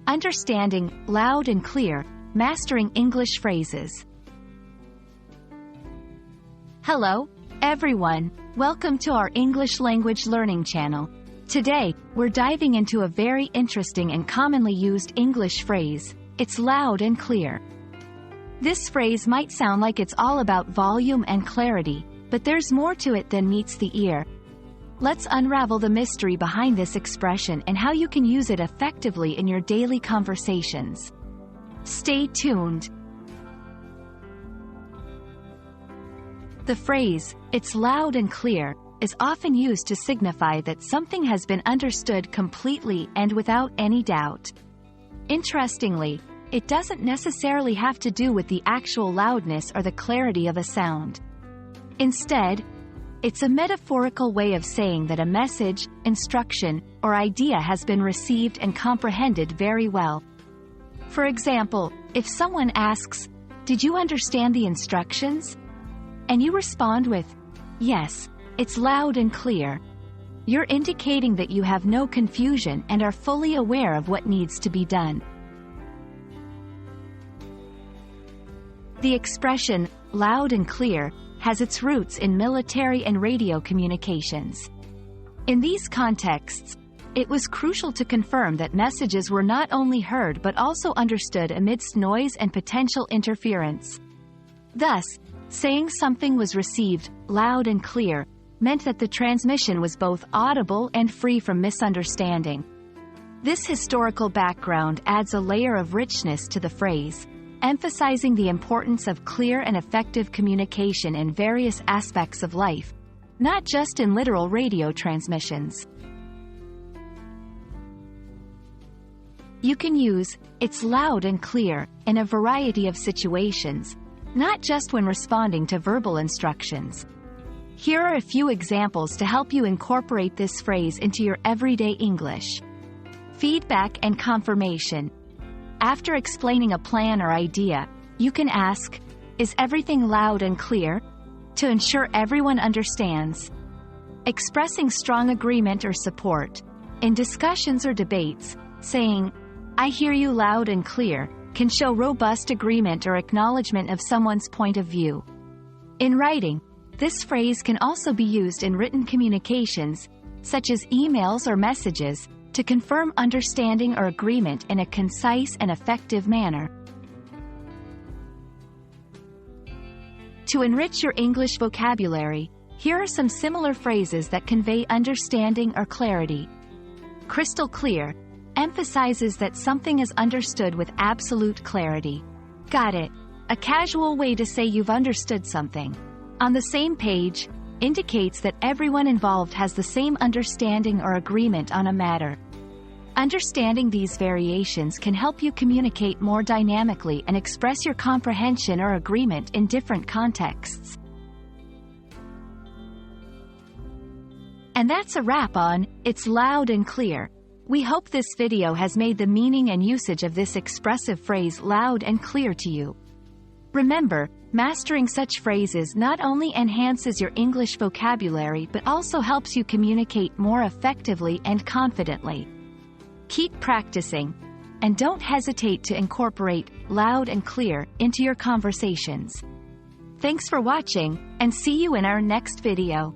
Understanding, loud and clear, mastering English phrases. Hello, everyone. Welcome to our English language learning channel. Today, we're diving into a very interesting and commonly used English phrase. It's loud and clear. This phrase might sound like it's all about volume and clarity, but there's more to it than meets the ear. Let's unravel the mystery behind this expression and how you can use it effectively in your daily conversations. Stay tuned. The phrase, "it's loud and clear," is often used to signify that something has been understood completely and without any doubt. Interestingly, it doesn't necessarily have to do with the actual loudness or the clarity of a sound. Instead, it's a metaphorical way of saying that a message, instruction, or idea has been received and comprehended very well. For example, if someone asks, "Did you understand the instructions?" and you respond with, "Yes, it's loud and clear," you're indicating that you have no confusion and are fully aware of what needs to be done. The expression, "loud and clear," has its roots in military and radio communications. In these contexts, it was crucial to confirm that messages were not only heard but also understood amidst noise and potential interference. Thus, saying something was received, loud and clear, meant that the transmission was both audible and free from misunderstanding. This historical background adds a layer of richness to the phrase, emphasizing the importance of clear and effective communication in various aspects of life, not just in literal radio transmissions. You can use "it's loud and clear" in a variety of situations, not just when responding to verbal instructions. Here are a few examples to help you incorporate this phrase into your everyday English. Feedback and confirmation. After explaining a plan or idea, you can ask, "Is everything loud and clear?" to ensure everyone understands. Expressing strong agreement or support. In discussions or debates, saying, "I hear you loud and clear," can show robust agreement or acknowledgement of someone's point of view. In writing, this phrase can also be used in written communications, such as emails or messages, to confirm understanding or agreement in a concise and effective manner. To enrich your English vocabulary, here are some similar phrases that convey understanding or clarity. Crystal clear emphasizes that something is understood with absolute clarity. Got it, a casual way to say you've understood something. On the same page indicates that everyone involved has the same understanding or agreement on a matter. Understanding these variations can help you communicate more dynamically and express your comprehension or agreement in different contexts. And that's a wrap on "It's Loud and Clear." We hope this video has made the meaning and usage of this expressive phrase loud and clear to you. Remember, mastering such phrases not only enhances your English vocabulary but also helps you communicate more effectively and confidently. Keep practicing, and don't hesitate to incorporate "loud and clear" into your conversations. Thanks for watching, and see you in our next video.